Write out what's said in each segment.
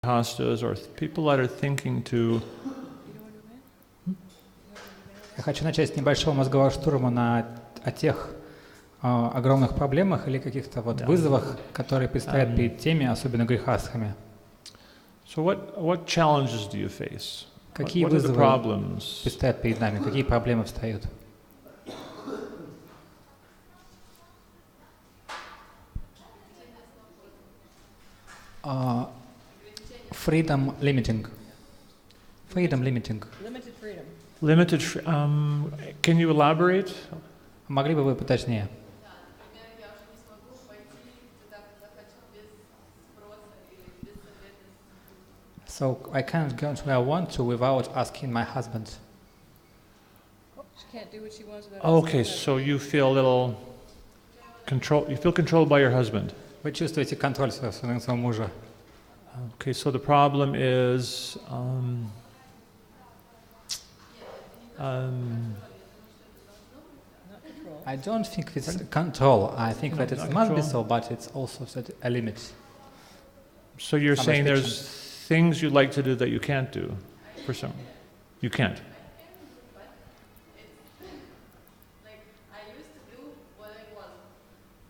Grihasthas or people that are thinking to. Я хочу начать с небольшого мозгового штурма о тех огромных проблемах или каких-то вызовах, которые предстоят перед теми, особенно грихастхами. So what challenges do you face? Какие What are the вызовы problems? предстоят перед нами? Какие проблемы встают? Freedom limiting. Freedom limiting. Limited freedom. Limited. Can you elaborate? Могли бы вы поточнее? So I can't go to where I want to without asking my husband. She can't do what she wants without Okay, so you feel a little control. You feel controlled by your husband. Вы чувствуете контроль своего мужа. Okay, so the problem is. I don't think it's control. I think that it must be so, but it's also a limit. So you're saying there's things you'd like to do that you can't do for some. You can't. Like I used to do what I want.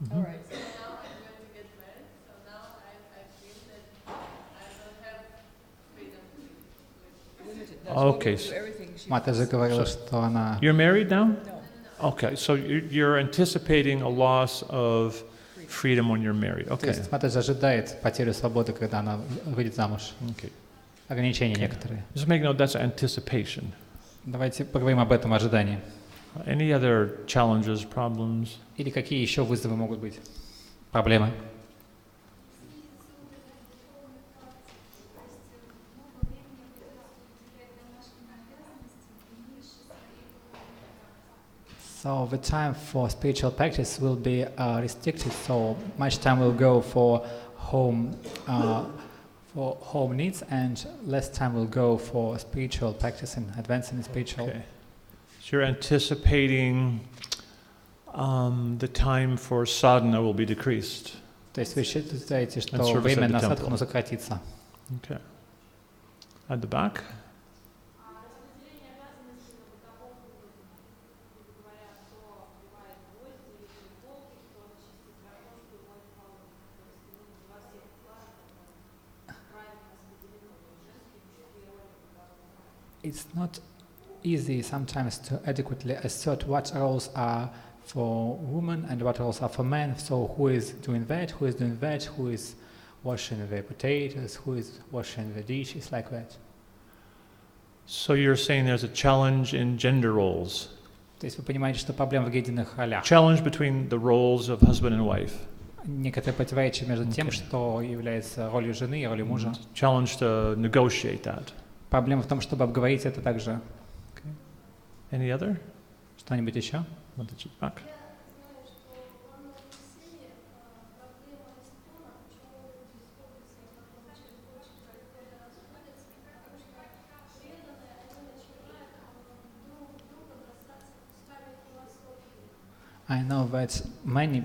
Mm-hmm. All right. So now I'm going to get married. So now I feel that I don't have freedom to Limited. Okay. Do everything she Мата же wants. говорила, что она... You're married now? No. Okay, so you're anticipating a loss of freedom when you're married. То Okay. есть Мата же ожидает потерю свободы, когда она выйдет замуж. Okay. Ограничения некоторые. Just make note that's anticipation. Давайте поговорим об этом ожидании. Any other challenges, problems? Или какие еще вызовы могут быть? Проблемы? So the time for spiritual practice will be restricted. So much time will go for home needs, and less time will go for spiritual practice and advancing in spiritual. Okay. So you're anticipating the time for sadhana will be decreased. То есть вы считаете, что service время at the на temple. садхану сократится. Okay. At the back? It's not easy sometimes to adequately assert what roles are for women and what roles are for men. So who is doing that, who is washing the potatoes, who is washing the dishes, like that. So you're saying there's a challenge in gender roles. То есть вы понимаете, что проблема в гендерных ролях. Challenge between the roles of husband and wife. Некоторые противоречия между тем, что является ролью жены и ролью мужа. Challenge to negotiate that. Проблема в том, чтобы обговорить это также. Okay. Any other? Что-нибудь еще? Back. I know that many,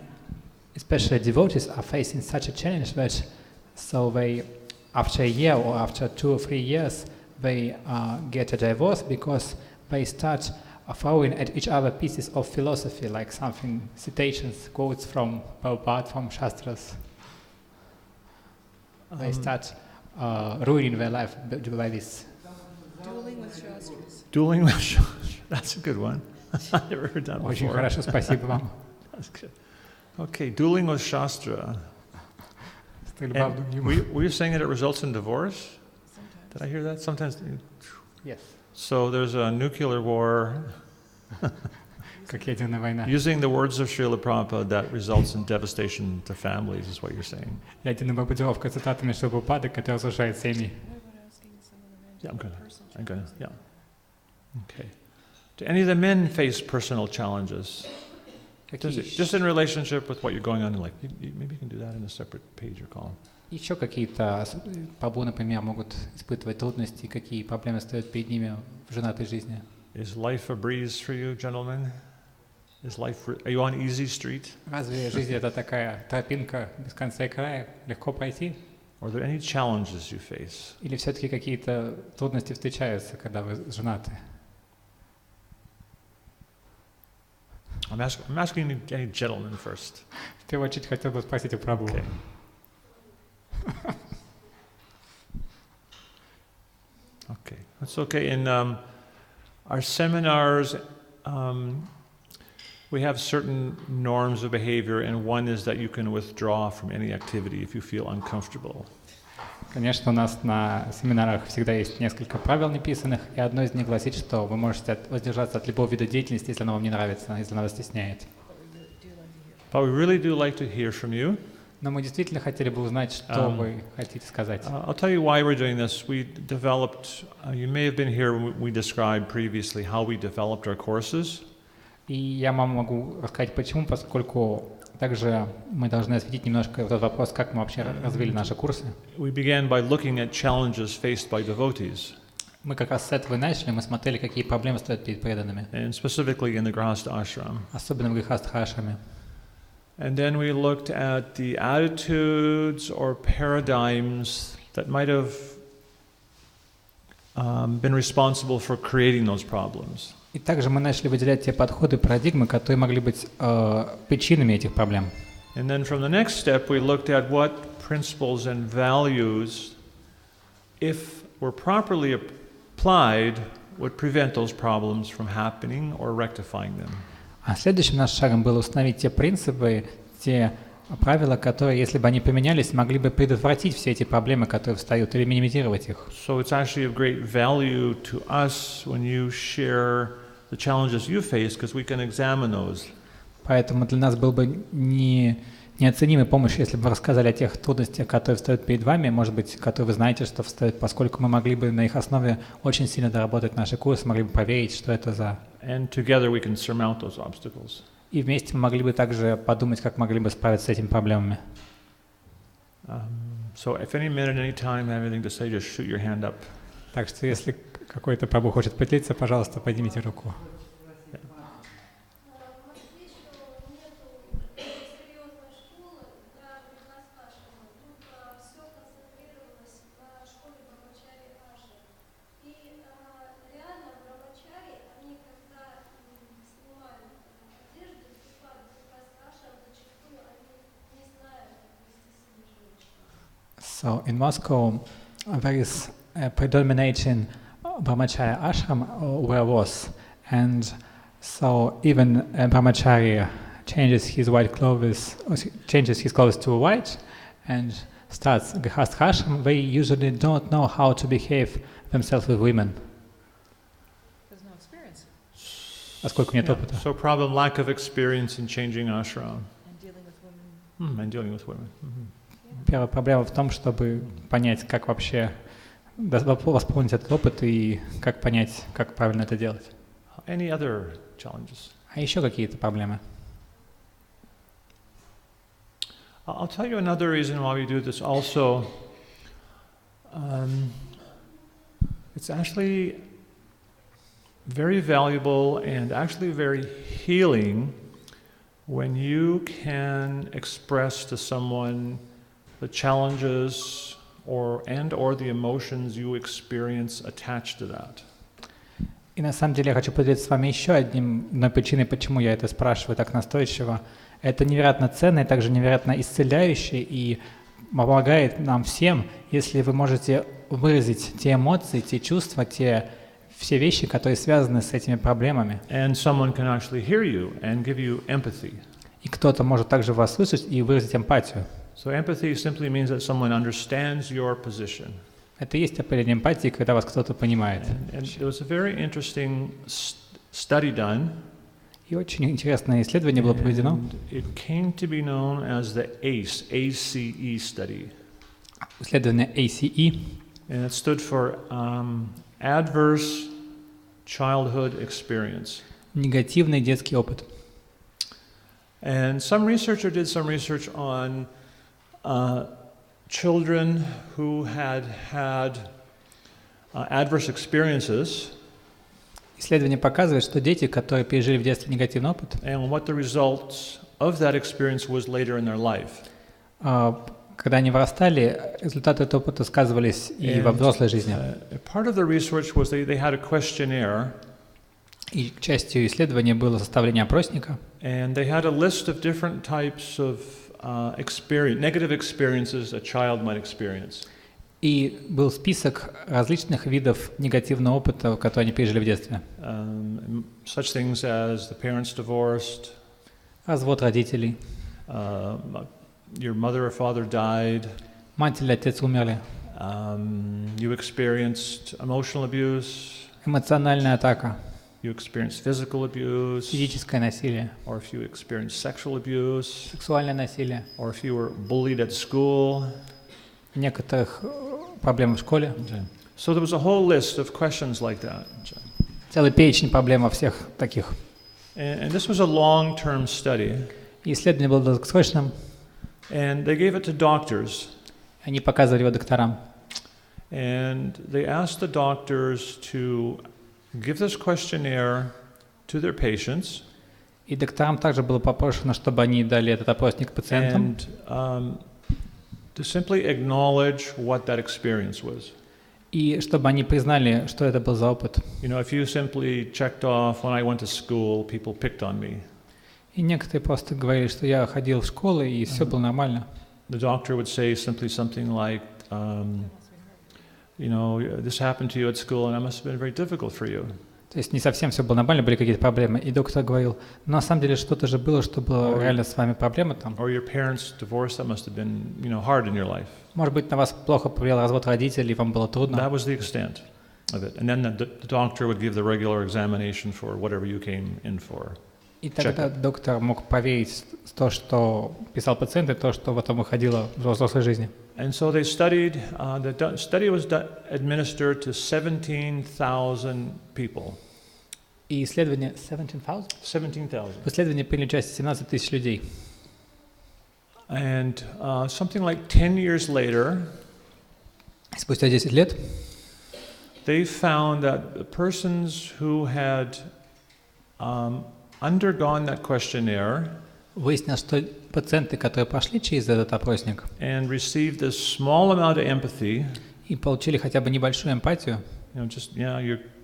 especially devotees, are facing such a challenge that so they, after a year or after 2 or 3 years, they get a divorce because they start throwing at each other pieces of philosophy, like something, citations, quotes from Prabhupada, from Shastras. They start ruining their life by this. Dueling with Shastras. Dueling with Shastra. That's a good one. I never heard that Очень before. хорошо, спасибо вам. That's good. Okay, dueling with Shastra. Стрельба в другим. Were you saying that it results in divorce? Sometimes. Did I hear that? Sometimes. Yes. So there's a nuclear war. Как ядерная война. Using the words of Srila Prabhupada, that results in devastation to families, is what you're saying. Ядерная бомбардировка цитатами Шрилы, которая разрушает семьи. What about asking some of the men Yeah, to I'm gonna, yeah. Okay. Do any of the men face personal challenges? Just in relationship with what you're going on in life. Maybe you can do that in a separate page or column. Еще какие-то пабу, например, могут испытывать трудности, какие проблемы стоят перед ними в женатой жизни. Is life a breeze for you, gentlemen? Are you on easy street? Разве жизнь это такая тропинка без конца и края, легко пройти? Or are there any challenges you face? Или все-таки какие-то трудности встречаются, когда вы женаты? I'm asking any gentlemen first. В первую очередь хотел бы спросить у Прабху. Okay. Okay, that's okay. In our seminars, we have certain norms of behavior, and one is that you can withdraw from any activity if you feel uncomfortable. Конечно, у нас на семинарах всегда есть несколько правил неписанных, и одно из них гласит, что вы можете воздержаться от любого вида деятельности, если оно вам не нравится, если оно вас стесняет. But we really do like to hear from you. Но мы действительно хотели бы узнать, что вы хотите сказать. I'll tell you why we're doing this. We developed, you may have been here when we described previously how we developed our courses. И я вам могу рассказать почему, поскольку также мы должны осветить немножко этот вопрос, как мы вообще развили наши курсы. We began by looking at challenges faced by devotees. Мы как раз с этого и начали, мы смотрели, какие проблемы стоят перед преданными. And specifically in the Grihastha-ashram. Особенно в Грихастха-ашраме. And then we looked at the attitudes or paradigms that might have been responsible for creating those problems. И также мы начали выделять те подходы, парадигмы, которые могли быть причинами этих проблем. And then from the next step, we looked at what principles and values, if were properly applied, would prevent those problems from happening or rectifying them. А следующим нашим шагом было установить те принципы, те правила, которые, если бы они применялись, могли бы предотвратить все эти проблемы, которые встают, или минимизировать их. So it's actually of great value to us when you share the challenges you face, because we can examine those. Поэтому для нас был бы неоценимой помощь, если бы вы рассказали о тех трудностях, которые встают перед вами, может быть, которые вы знаете, что встают, поскольку мы могли бы на их основе очень сильно доработать наши курсы, могли бы проверить, что это за... And together we can surmount those obstacles. И вместе мы могли бы также подумать, как могли бы справиться с этими проблемами. So if any minute, any time, have anything to say, just shoot your hand up. Так что если какой-то Прабху хочет поделиться, пожалуйста, поднимите руку. So in Moscow, there is a predominating brahmacharya ashram where I was, and so even a brahmachari changes his clothes to white, and starts Grihastha-ashram. They usually don't know how to behave themselves with women. There's no experience. Поскольку нет опыта. So problem, lack of experience in changing ashram. And dealing with women. And dealing with women. Первая проблема в том, чтобы понять, как вообще восполнить этот опыт и как понять, как правильно это делать. Any other challenges? А еще какие-то проблемы? I'll tell you another reason why we do this also. It's actually very valuable and actually very healing when you can express to someone the challenges or the emotions you experience attached to that. И на самом деле я хочу поделиться с вами еще одной причиной, почему я это спрашиваю так настойчиво. Это невероятно ценно и также невероятно исцеляюще и помогает нам всем, если вы можете выразить те эмоции, те чувства, те все вещи, которые связаны с этими проблемами. And someone can actually hear you and give you empathy. И кто-то может также вас слышать и выразить эмпатию. So empathy simply means that someone understands your position. Это и есть определение эмпатии, когда вас кто-то понимает. And there was a very interesting study done. И очень интересное исследование было проведено. It came to be known as the ACE study. Исследование ACE. And it stood for Adverse Childhood Experience. Негативный детский опыт. And some researcher did some research on children who had adverse experiences. Исследование показывает, что дети, которые пережили в детстве негативный опыт, and what the results of that experience was later in their life. когда они вырастали, результаты этого опыта сказывались и во взрослой жизни. Part of the research was they had a questionnaire. И частью исследования было составление опросника. And they had a list of different types of negative experiences a child might experience. И был список различных видов негативного опыта, которые они пережили в детстве. Such things as the parents divorced, Развод родителей, your mother or father died, мать или отец умерли, you experienced emotional abuse, эмоциональная атака, you experienced physical abuse, физическое насилие, or if you experienced sexual abuse, сексуальное насилие, or if you were bullied at school. некоторых проблем в школе. So there was a whole list of questions like that. Целый перечень проблем во всех таких. And this was a long-term study. И исследование было долгосрочным. And they gave it to doctors. Они показывали его докторам. And they asked the doctors to give this questionnaire to their patients. И докторам также было попрошено, чтобы они дали этот опросник пациентам. And to simply acknowledge what that experience was. И чтобы они признали, что это был за опыт. You know, if you simply checked off, when I went to school, people picked on me. И некоторые просто говорили, что я ходил в школу, и все было нормально. The doctor would say simply something like, you know, this happened to you at school, and it must have been very difficult for you. То есть не совсем все было нормально, были какие-то проблемы. И доктор говорил, но на самом деле что-то же было, что было реально с вами проблемы там. Or your parents' divorce, that must have been, you know, hard in your life. Может быть, на вас плохо повлиял развод родителей, вам было трудно. That was the extent of it. And then the doctor would give the regular examination for whatever you came in for. И тогда доктор мог поверить в то, что писал пациент, и то, что потом выходило в взрослой жизни. And so they studied, the study was administered to 17,000 people. И исследование 17,000? 17,000. В исследовании приняли участие 17 тысяч людей. And something like 10 years later, спустя 10 лет, they found that the persons who had undergone that questionnaire выяснилось, что пациенты, которые прошли через этот опросник and received a small amount of empathy, и получили хотя бы небольшую эмпатию, you know, just,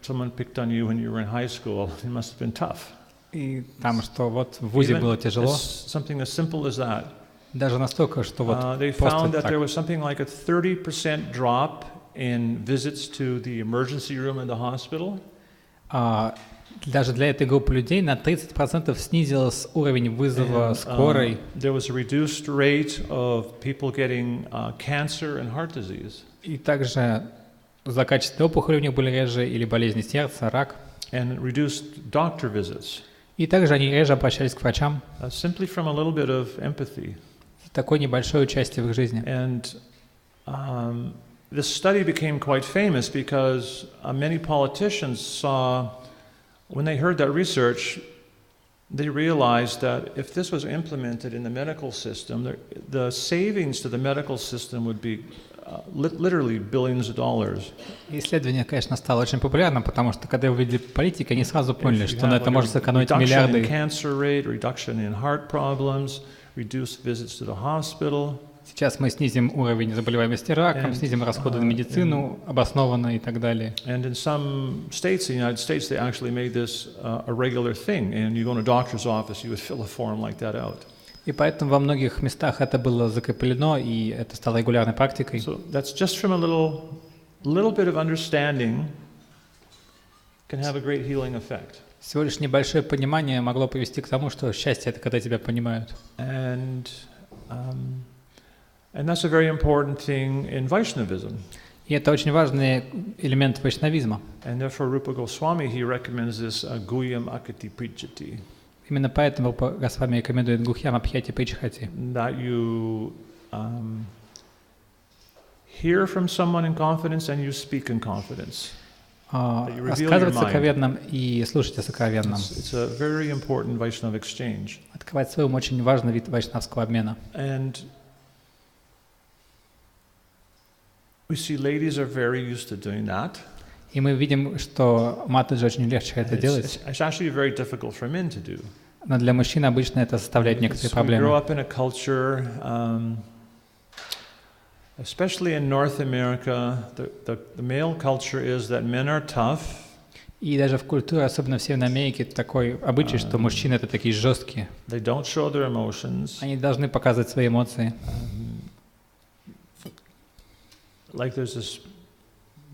someone picked on you when you were in high school, it must have been tough. и там, что вот в вузе было тяжело, Something as simple as that. даже настолько, что вот They found that there was something like a 30% drop in visits to the emergency room in the hospital. Даже для этой группы людей на 30% снизился уровень вызова скорой. There was a reduced rate of people getting cancer and heart disease. И также злокачественные опухоли у них были реже, или болезни сердца, рак. And reduced doctor visits. И также они реже обращались к врачам. Simply from a little bit of empathy. Такое небольшое участие в их жизни. And this study became quite famous because many politicians saw, when they heard that research, they realized that if this was implemented in the medical system, the savings to the medical system would be literally billions of dollars. Исследование, конечно, стало очень популярным, потому что когда увидели политики, они сразу поняли, что на это можно сэкономить миллиарды. Cancer rate, reduction in heart problems, reduced visits to the hospital. Сейчас мы снизим уровень заболеваемости раком, снизим расходы на медицину обоснованно и так далее. And in some states in the United States, they actually made this a regular thing. And you go to a doctor's office, you would fill a form like that out. И поэтому во многих местах это было закреплено, и это стало регулярной практикой. So that's just from a little bit of understanding can have a great healing effect. Всего лишь небольшое понимание могло привести к тому, что счастье — это когда тебя понимают. And that's a very important thing in Vaishnavism. И это очень важный элемент вайшнавизма. And therefore Rupa Goswami, he recommends this guhyam akati prijati. Именно поэтому Рупа Госвами рекомендует гухьям апхьяти причхати. That you hear from someone in confidence and you speak in confidence. Рассказывать сокровенным и слушать о сокровенном. It's a very important Vaishnava exchange. Открывать свой ум — очень важный вид вайшнавского обмена. And we see ladies are very used to doing that. И мы видим, что матаджи очень легче это делать. It's actually very difficult for men to do. Но для мужчин обычно это составляет некоторые We проблемы. grow up in a culture Especially in North America, the male culture is that men are tough. И даже в культуре, особенно в Северной Америке, такой обычай, что мужчины это такие жесткие. They don't show their emotions. Они должны показывать свои эмоции. Like there's this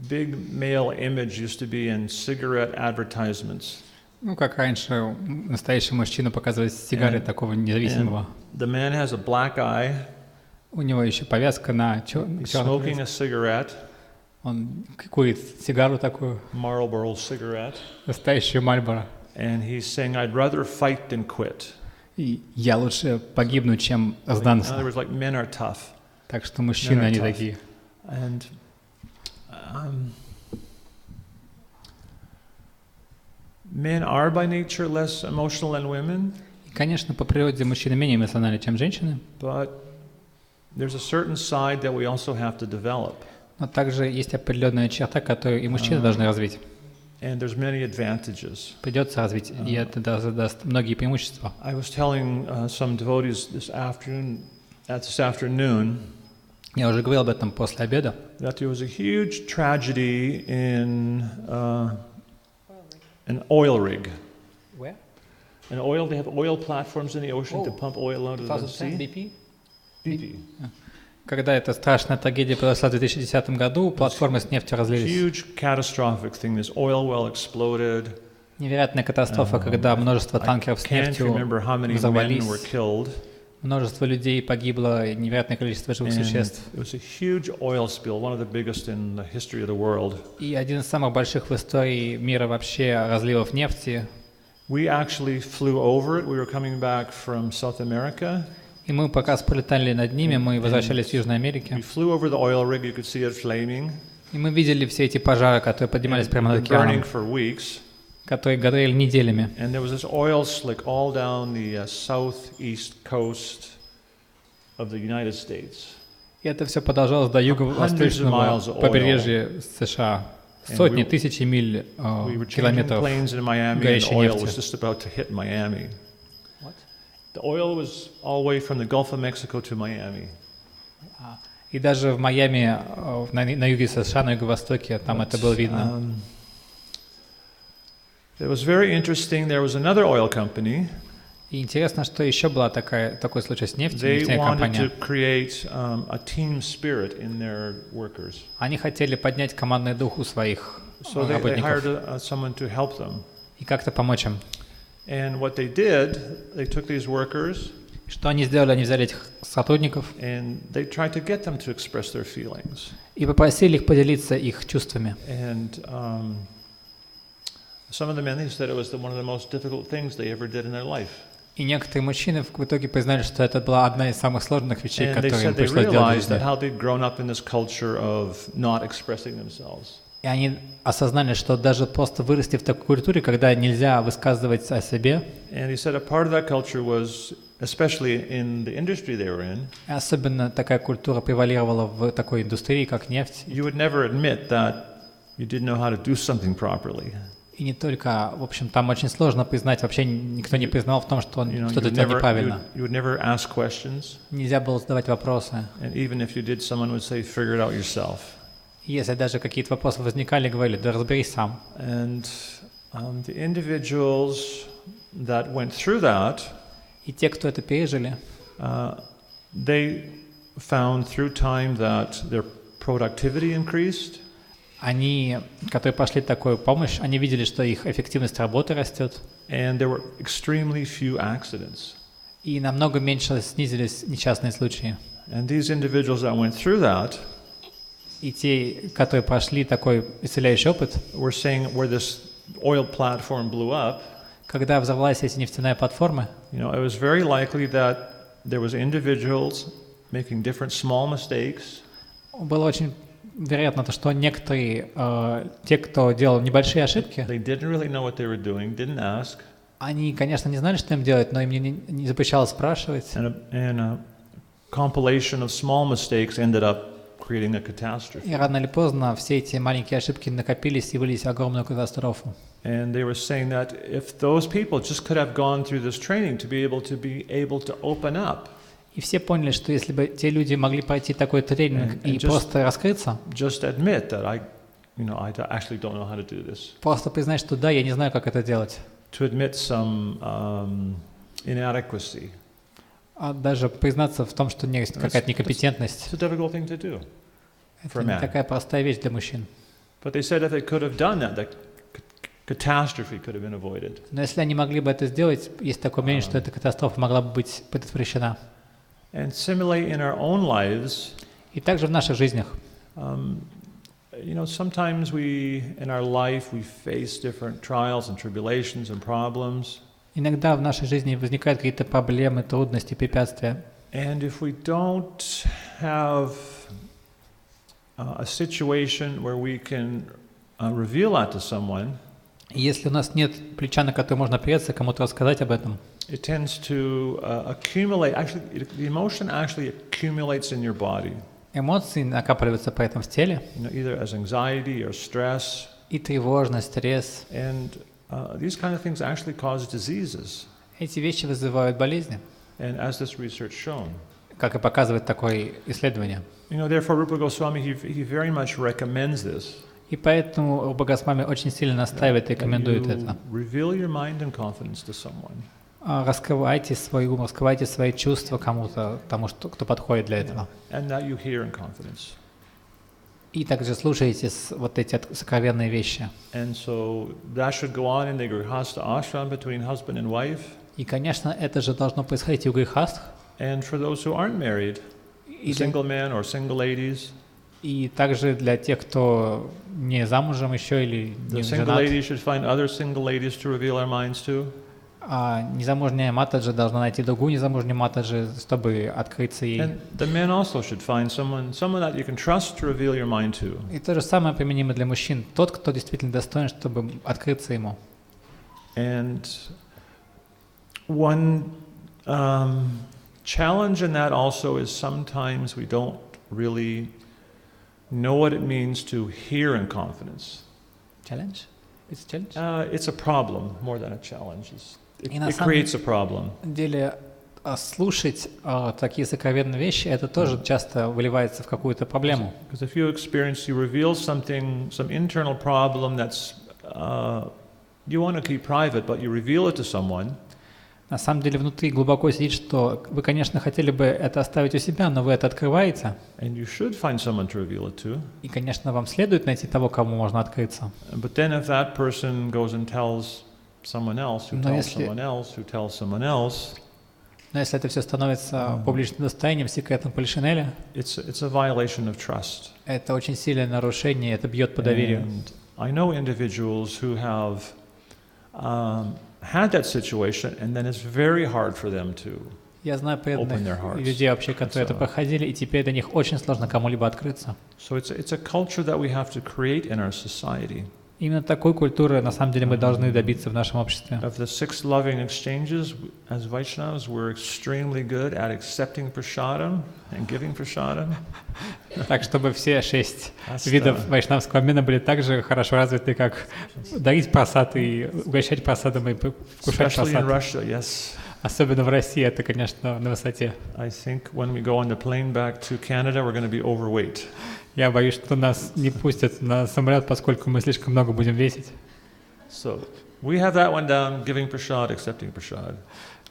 big male image used to be in cigarette advertisements. Ну, как раньше настоящий мужчина показывает сигары такого независимого. The man has a black eye. У него еще повязка на He's smoking a cigarette. Он курит сигару такую. Marlboro cigarette. Настоящую Мальборо. And he's saying, I'd rather fight than quit. И я лучше погибну, чем сдаться. In other words, like men are tough. Так что мужчины, они такие. And men are by nature less emotional than women. И, конечно, по природе мужчины менее эмоциональны, чем женщины. But there's a certain side that we also have to develop. Но также есть определенная черта, которую и мужчины должны развить. And there's many advantages. Придется развить, и это даст многие преимущества. I was telling some devotees this afternoon Я уже говорил об этом после обеда. That there was a huge tragedy in an oil rig. Where? They have oil platforms in the ocean to pump oil out of the sea. BP. Когда эта страшная трагедия произошла в 2010 году, платформы с нефтью разлились. Huge catastrophic thing. This oil well exploded. Невероятная катастрофа, когда множество танкеров с нефтью взорвались. Множество людей погибло, невероятное количество живых существ. И один из самых больших в истории мира вообще разливов нефти. И мы пока пролетали над ними, мы возвращались в Южной Америке. И мы видели все эти пожары, которые поднимались прямо над океаном, которые горели неделями. And there was this oil slick all down the southeast coast of the United States. И это все продолжалось до юго-восточного побережья США. Сотни, тысячи миль километров горячей нефти. The oil was all the way from the Gulf of Mexico to Miami. И даже в Майами, на юге США, на юго-востоке, там это было видно. It was very interesting. There was another oil company. И интересно, что еще была такой случай с нефтяной They wanted компанией. to create a team spirit in their workers. Они хотели поднять командный дух у своих So they работников hired someone to help them. и как-то помочь им. And what they did, they took these workers. Что они сделали? Они взяли этих сотрудников And they tried to get them to express their feelings. И попросили их поделиться их чувствами. And some of the men, they said it was one of the most difficult things they ever did in their life. И некоторые мужчины в итоге признали, что это была одна из самых сложных вещей, And they которые им said they пришлось делать в realized that жизни. how they'd grown up in this culture of not expressing themselves. И они осознали, что даже просто вырасти в такой культуре, когда нельзя высказывать о себе, And he said a part of that culture was, especially in the industry they were in, и особенно такая культура превалировала в такой индустрии, как нефть. you would never admit that you didn't know how to do something properly. И не только, в общем, там очень сложно признать, вообще никто не признал в том, что он что-то делал неправильно. You would never ask questions. Нельзя было задавать вопросы. And even if you did, someone would say, figure it out yourself. Если даже какие-то вопросы возникали, говорили, да разберись сам. And the individuals that went through that, И те, кто это пережили, they found through time that their productivity increased. они, которые прошли такую помощь, они видели, что их эффективность работы растет. And there were extremely few accidents. И намного меньше снизились несчастные случаи. And these individuals that went through that И те, которые прошли такой исцеляющий опыт, were saying where this oil platform blew up, когда взорвалась эти нефтяные платформы, it was very likely that there was individuals making different small mistakes. было очень вероятно, что некоторые, те, кто делал небольшие ошибки, They didn't really know what they were doing, didn't ask. они, конечно, не знали, что им делать, но им не запрещалось спрашивать. And a compilation of small mistakes ended up creating a catastrophe. И рано или поздно все эти маленькие ошибки накопились и вылились в огромную катастрофу. And they were saying that if those people just could have gone through this training to be able to open up. И все поняли, что если бы те люди могли пройти такой тренинг и просто раскрыться, just admit that I actually don't know how to do this. просто признать, что да, я не знаю, как это делать. To admit some inadequacy. А даже признаться в том, что есть какая-то некомпетентность. It's a difficult thing to do. Это не такая простая вещь для мужчин. But they said if they could have done that, the catastrophe could have been avoided. Но если они могли бы это сделать, есть такое мнение, что эта катастрофа могла бы быть предотвращена. And similarly in our own lives, И также в наших жизнях. Sometimes in our life, we face different trials and tribulations and problems. Иногда в нашей жизни возникают какие-то проблемы, трудности, препятствия. And if we don't have a situation where we can reveal that to someone, И если у нас нет плеча, на который можно опереться, кому-то рассказать об этом, it tends to accumulate. Actually, the emotion actually accumulates in your body. эмоции накапливаются при этом в теле, Either as anxiety or stress. и тревожность, стресс. And these kind of things actually cause diseases. Эти вещи вызывают болезни, And as this research shown. как и показывает такое исследование. Therefore, Rupa Goswami, he very much recommends this. И поэтому Рупа Госвами очень сильно настаивает и рекомендует это. Reveal your mind and confidence to someone. Раскрывайте свой ум, раскрывайте свои чувства кому-то, тому, кто подходит для этого. And that you hear in confidence. И также слушайте вот эти сокровенные вещи. And so that should go on in the Grihastha-ашрам between husband and wife. И, конечно, это же должно происходить и у грехастх. And for those who aren't married, single men or single ladies. И также для тех, кто не замужем еще или не The single женат. ladies should find other single ladies to reveal our minds to. А незамужняя матаджи должна найти другую незамужнюю матаджи, чтобы открыться ей. And the men also should find someone that you can trust to reveal your mind to. И то же самое применимо для мужчин. Тот, кто действительно достоин, чтобы открыться ему. And one challenge in that also is sometimes we don't really know what it means to hear in confidence. Challenge? It's a challenge? It's a problem more than a challenge. It И на creates a problem. самом деле слушать такие сокровенные вещи, это тоже часто выливается в какую-то проблему. Because if you reveal something, some internal problem that's you want to keep private, but you reveal it to someone. На самом деле внутри глубоко сидит, что вы, конечно, хотели бы это оставить у себя, но вы это открываете. And you should find someone to reveal it to. И, конечно, вам следует найти того, кому можно открыться. But then if that person goes and tells someone else, who tells someone else, who tells someone else, но если это все становится публичным достоянием, секретом полишинеля, it's a violation of trust. это очень сильное нарушение, это бьет по доверию. And I know individuals who have had that situation, and then it's very hard for them to. Я знаю преданных their hearts. людей вообще, которые это проходили, и теперь для них очень сложно кому-либо открыться. So it's a culture that we have to create in our society. Именно такой культуры, на самом деле, мы должны добиться в нашем обществе. Of the 6 loving exchanges, as Vaishnavas, we're extremely good at accepting prasadam and giving prasadam. Так, чтобы все 6 видов вайшнавского обмена были так же хорошо развиты, как дарить прасад и угощать прасадом и кушать Especially in прасад. Russia, yes. Особенно в России это, конечно, на высоте. I think when we go on the plane back to Canada, we're going to be overweight. Я боюсь, что нас не пустят на самолет, поскольку мы слишком много будем весить. So we have that one down, giving prasad, accepting prasad.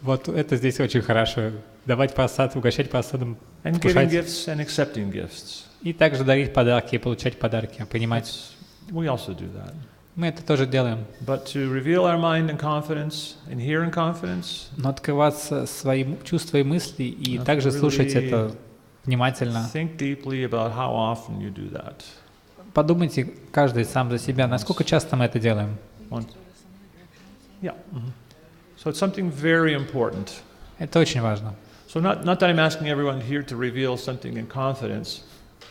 Вот это здесь очень хорошо. Давать прасад, угощать прасадом, And кушать. giving gifts and accepting gifts. И также дарить подарки и получать подарки, принимать. We also do that. Мы это тоже делаем. But to reveal our mind in confidence and hear in confidence. Но открываться своим чувства и мысли и также слушать это внимательно. Think deeply about how often you do that. Подумайте каждый сам за себя, насколько часто мы это делаем. Yeah. So it's something very important. Это очень важно. So not that I'm asking everyone here to reveal something in confidence.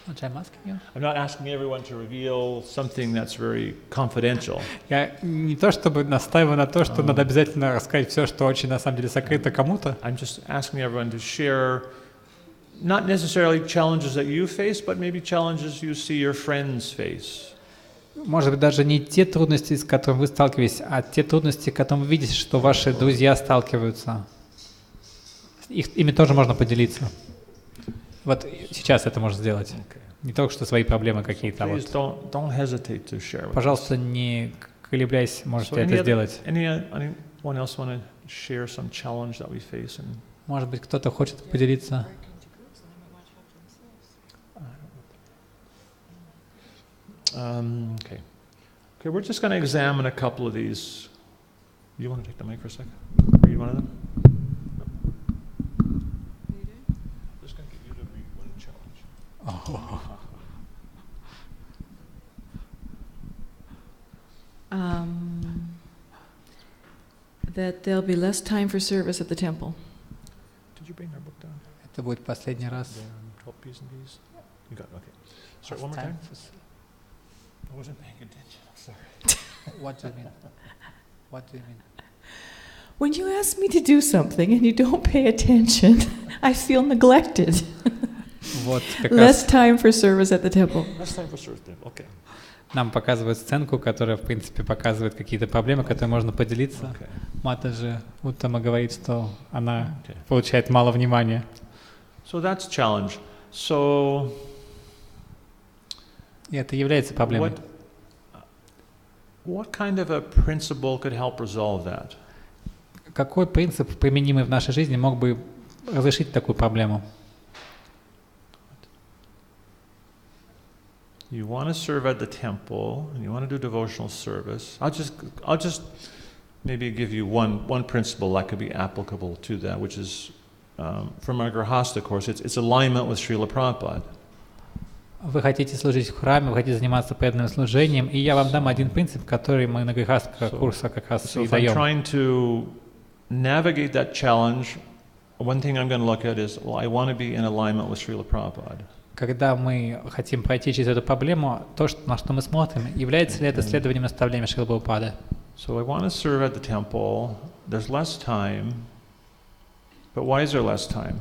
I'm not asking everyone to reveal something that's very confidential. Я не то чтобы настаиваю на то, что надо обязательно рассказать все, что очень на самом деле сокрыто кому-то. I'm just asking everyone to share not necessarily challenges that you face, but maybe challenges you see your friends face. Может быть, даже не те трудности, с которыми вы сталкиваетесь, а те трудности, с которыми вы видите, что ваши друзья сталкиваются. ими тоже можно поделиться. Вот сейчас это можно сделать. Не только что свои проблемы какие-то, а вот. Don't hesitate to share with Пожалуйста, не колебляйся, можете это сделать. Anyone else want to share some challenge that we face? Может быть, кто-то хочет поделиться. Okay, we're just going to examine a couple of these. You want to take the mic for a second? Read one of them? I'm just going to get you to read one challenge. That there'll be less time for service at the temple. Did you bring our book down? Это будет последний раз. 12 P's and B's? You got it, okay. Sorry, one more time? I wasn't paying attention, I'm sorry. What do you mean? What do you mean? When you ask me to do something and you don't pay attention, I feel neglected. Вот как Less раз time for service at the temple. Less time for service, okay. нам показывают сценку, которая, в принципе, показывает какие-то проблемы, которые можно поделиться. Okay. Матаджи Уттама говорит, что она получает мало внимания. So that's challenge. So И это является проблемой. What kind of a principle could help resolve that? Какой принцип, применимый в нашей жизни, мог бы разрешить такую проблему? You want to serve at the temple, and you want to do devotional service. I'll just maybe give you one principle that could be applicable to that, which is from our Grihastha course. It's alignment with Srila Prabhupada. Вы хотите служить в храме, вы хотите заниматься преданным служением, и я вам дам один принцип, который мы на Грихастха курсе как раз и даем. If I'm trying to navigate that challenge, one thing I'm going to look at is, well, I want to be in alignment with Srila Prabhupada. Когда мы хотим пройти через эту проблему, на что мы смотрим, является ли это следованием наставления Шрилы Прабхупады? So I want to serve at the temple. There's less time, but why is there less time?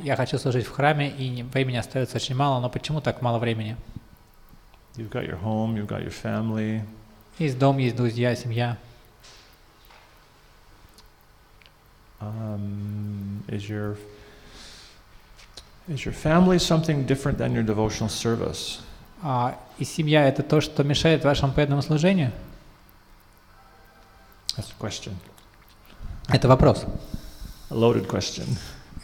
Я хочу служить в храме, и времени остается очень мало, но почему так мало времени? You've got your home, you've got your family. Есть дом, есть друзья, семья. Is your family something different than your devotional service? И семья — это то, что мешает вашему преданному служению? That's a question. Это вопрос. A loaded question.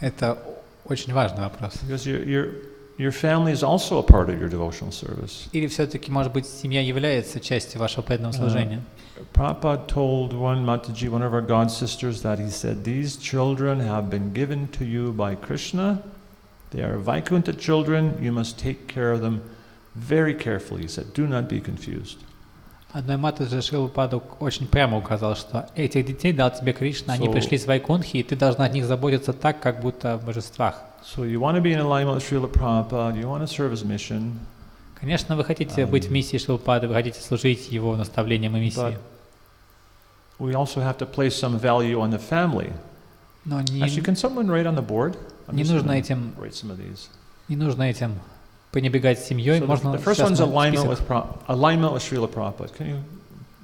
Это очень важный вопрос. Because your family is also a part of your devotional service. Или все-таки, может быть, семья является частью вашего преданного служения? Prabhupada told one Mataji, one of our god sisters, that he said, these children have been given to you by Krishna. They are Vaikuntha children. You must take care of them very carefully. He said, do not be confused. Одной матушке Шрила Прабхупада очень прямо указал, что этих детей дал тебе Кришна, они пришли с Вайкунтхи, и ты должна от них заботиться так, как будто о божествах. So you want to be in alignment with Srila Prabhupada, you want to serve his mission. Конечно, вы хотите быть в миссии Шрилы Прабхупады, вы хотите служить его наставлениям и миссии. We also have to place some value on the family. Но Actually, can someone write on the board? Не нужно этим пренебрегать семьей. So можно the first one's alignment with Srila Prabhupada. Can you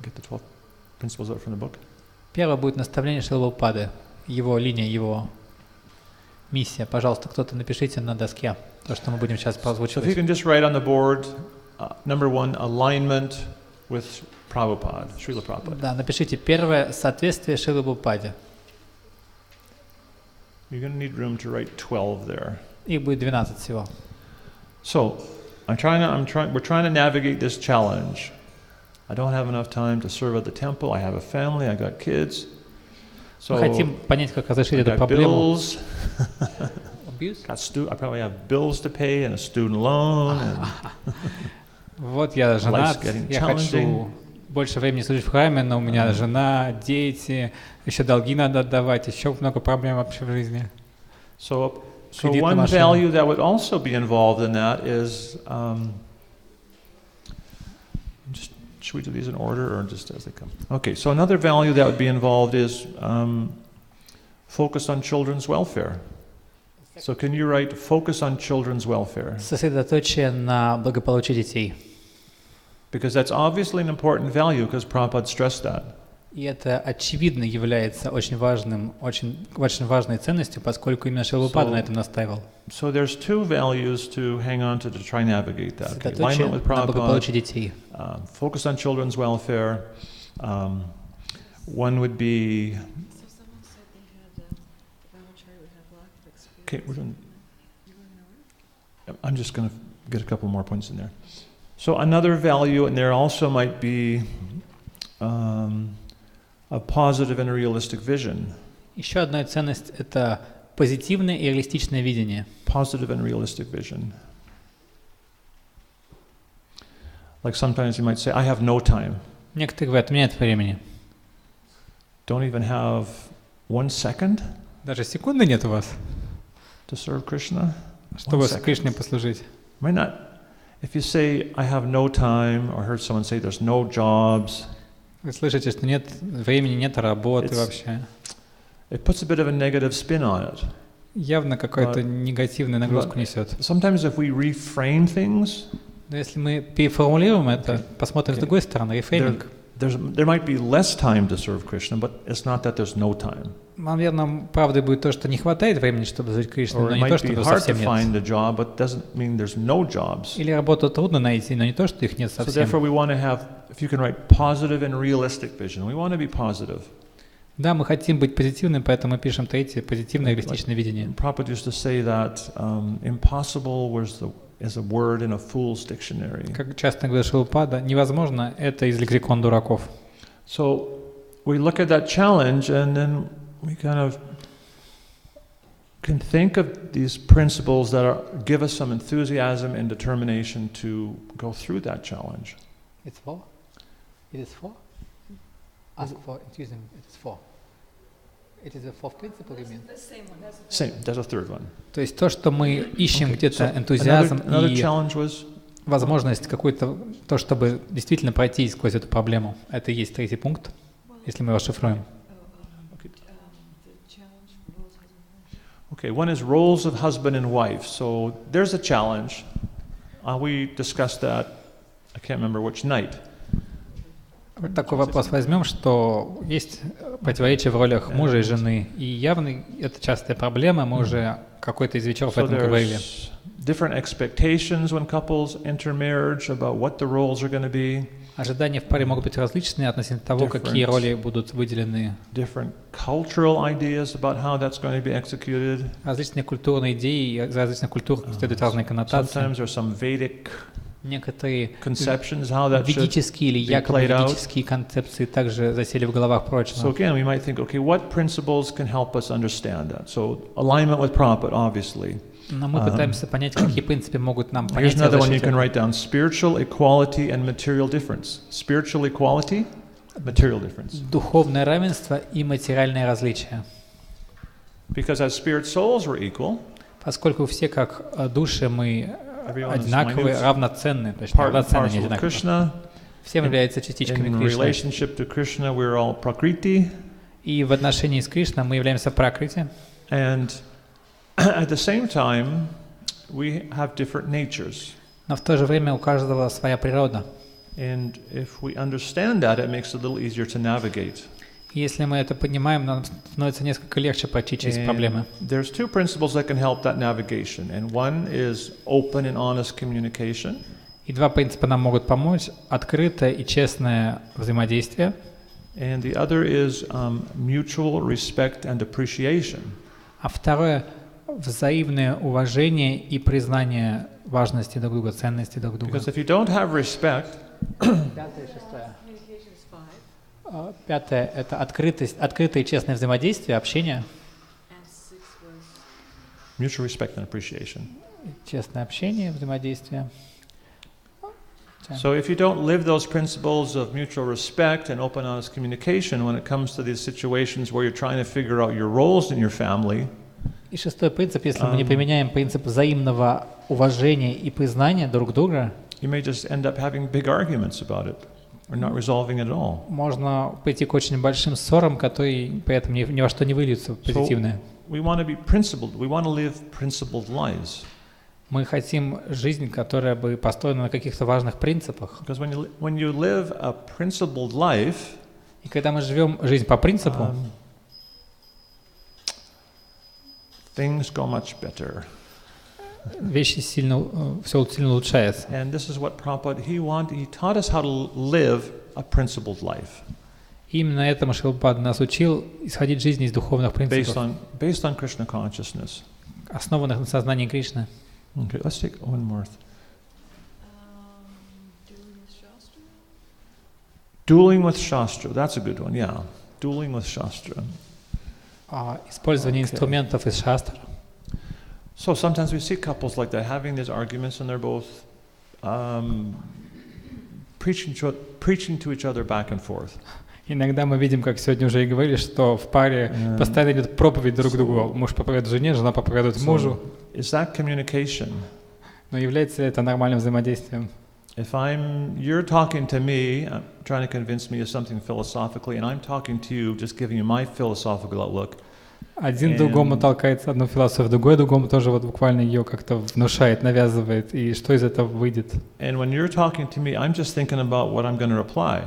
get the 12 principles out from the book? Первое будет наставление Шрилы Прабхупады, его линия, его миссия. Пожалуйста, кто-то напишите на доске то, что мы будем сейчас прозвучивать. So if you can just write on the board, number one, alignment with Prabhupada, Srila Prabhupada. Да, напишите первое, соответствие Шрилы Прабхупаде. You're going to need room to write 12 there. Их будет 12 всего. So, we're trying to navigate this challenge. I don't have enough time to serve at the temple. I have a family. I got kids. So мы хотим понять, как разрешить I эту got проблему. bills. I probably have bills to pay and a student loan. Вот я женат, я хочу больше времени служить в храме, но у меня жена, дети, еще долги надо отдавать, еще много проблем вообще в жизни. So one value that would also be involved in that is, should we do these in order or just as they come? Okay, so another value that would be involved is focus on children's welfare. So can you write focus on children's welfare? Сосредоточие на благополучии детей. Because that's obviously an important value because Prabhupada stressed that. И это очевидно является очень важной ценностью, поскольку именно Шрила Прабхупада на этом настаивал. So there's two values to hang on to try and navigate that. Okay, alignment with на благополучие Prabhupada, детей. Focus on children's welfare. One would be. So someone said they had voucher would have lots of experience. Okay, we're doing. You want to know it? I'm just going to get a couple more points in there. So another value in there also might be a positive and a realistic vision. Еще одна ценность — это позитивное и реалистичное видение. Positive and realistic vision. Like sometimes you might say, I have no time. Некоторые говорят, у меня нет времени. Don't even have 1 second Даже секунды нет у вас, to serve Krishna. чтобы 1 second. Кришне послужить. Might not. If you say, I have no time, or heard someone say there's no jobs, Вы слышите, что нет времени, нет работы вообще. it puts a bit of a negative spin on it. Явно какую-то негативную нагрузку несет. Sometimes if we reframe things, Но если мы переформулируем это, посмотрим с другой стороны, рефрейминг. there might be less time to serve Krishna, but it's not that there's no time. Наверное, правдой будет то, что не хватает времени, чтобы служить Кришне, Or но it не то, might be что hard to совсем нет. find a job, but doesn't mean there's no jobs. Или работу трудно найти, но не то, что их нет So совсем. therefore we want to have, if you can write positive and realistic vision, we want to be positive. Да, мы хотим быть позитивными, поэтому мы пишем третье позитивное реалистичное видение. Prabhupada used to say that impossible is a word in a fool's dictionary. Как часто говорит Шрила Прабхупада, невозможно — это из лексикона дураков. So we look at that challenge and then we kind of can think of these principles that give us some enthusiasm and determination to go through that challenge. It's four? It is four? Ask for enthusiasm, it is four. It is the fourth principle, you mean? The same one. That's Same, there's a third one. То есть то, что мы ищем Okay, где-то so энтузиазм another и challenge was возможность какую-то, то, чтобы действительно пройти сквозь эту проблему. Это и есть третий пункт, если мы его расшифруем. okay. One is roles of husband and wife. So there's a challenge. We discussed that. I can't remember which night. Вот такой вопрос возьмем, что есть противоречия в ролях мужа и жены. И явно это частая проблема, мы уже какой-то из вечеров об этом говорили. Different expectations when couples enter marriage about what the roles are going to be. Ожидания в паре могут быть различные относительно того, какие роли будут выделены. Different cultural ideas about how that's going to be executed. Различные культурные идеи, из различных культур следуют разные коннотации. Sometimes there's some Vedic Некоторые conceptions how that should ведические или be якобы played out. ведические концепции также засели в головах So прочего. again, we might think, okay, what principles can help us understand that? So alignment with Prabhupada, obviously. Но мы пытаемся понять, какие принципы могут нам Here's понять. another one you can write down: spiritual equality and material difference. Spiritual equality, material difference. Духовное равенство и материальное различие. Because as spirit souls we're equal. Поскольку все как души мы Everyone is одинаковые, minute, равноценны, то есть part and равноценны, не parcel of одинаковые. Krishna. Все являются частичками In Кришны. relationship to Krishna, we're all prakriti. И в отношении с Кришной мы являемся пракрити. And at the same time, we have different natures. Но в то же время у каждого своя природа. And if we understand that, it makes it a little easier to navigate. И если мы это понимаем, нам становится несколько легче пройти через проблемы. There's two principles that can help that navigation, and one is open and honest communication. И два принципа нам могут помочь: открытое и честное взаимодействие. And the other is mutual respect and appreciation. А второе — взаимное уважение и признание важности друг друга, ценности друг друга. Because if you don't have respect, Пятое и шестое. Пятое — это открытое и честное взаимодействие, общение. mutual respect and appreciation. Честное общение, взаимодействие. So if you don't live those principles of mutual respect and open honest communication when it comes to these situations where you're trying to figure out your roles in your family, И шестой принцип: если мы не применяем принцип взаимного уважения и признания друг друга, you may just end up having big arguments about it or not resolving it at all. можно прийти к очень большим ссорам, которые при этом ни во что не выльются в позитивное. We want to be principled. We want to live principled lives. Мы хотим жизнь, которая бы построена на каких-то важных принципах. Because when you live a principled life, И когда мы живем жизнь по принципу, things go much better. вещи все сильно улучшается. And this is what Prabhupada, he taught us how to live a principled life. И именно этому Шрилапрапада нас учил исходить из жизни из духовных принципов, Based on Krishna consciousness. основанных на сознании Кришны. Okay, let's take one more. Dueling with Shastra, that's a good one, yeah. Dueling with Shastra. Использование инструментов из шастр. So sometimes we see couples like that having these arguments and they're both preaching to each other back and forth. Иногда мы видим, как сегодня уже и говорили, что в паре постоянно идет проповедь друг другу. Муж проповедует жене, жена проповедует мужу. Is that communication? Но является ли это нормальным взаимодействием? If you're talking to me, trying to convince me of something philosophically, and I'm talking to you, just giving you my philosophical outlook. Один другому толкается одну философию, другому тоже вот буквально ее как-то внушает, навязывает, и что из этого выйдет? And when you're talking to me, I'm just thinking about what I'm going to reply.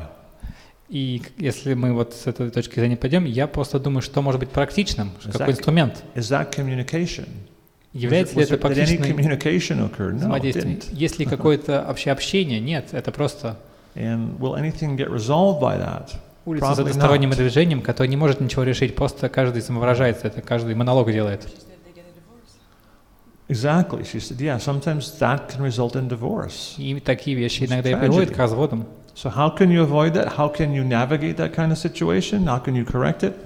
И если мы вот с этой точки зрения пойдем, я просто думаю, что может быть практичным, какой инструмент. Is that communication? Является ли это практичным взаимодействием? Есть ли какое-то вообще общение? Нет, это просто улица с односторонним движением, которое не может ничего решить, просто каждый самовыражается, это каждый монолог делает. Exactly. She said, yeah, sometimes that can result in divorce. И такие вещи иногда и приводят к разводам. So how can you avoid that? How can you navigate that kind of situation? How can you correct it?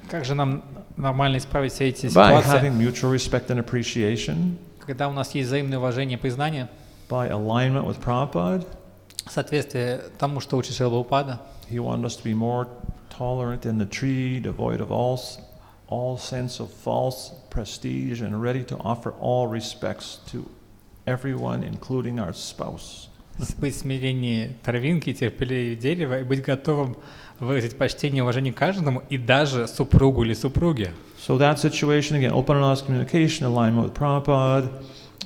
Как же нам нормально исправить все эти ситуации? By ситуации? having mutual respect and appreciation. Когда у нас есть взаимное уважение и признание. By alignment with Prabhupada. Соответствие тому, что учит Шрила Прабхупада. He wanted us to be more tolerant in the tree, devoid of all sense of false prestige, and ready to offer all respects to everyone, including our spouse. Быть в смирении травинки, терпеливее дерева и быть готовым выразить почтение и уважение каждому и даже супругу или супруге. So that situation, again, open and honest communication, alignment with Prabhupada.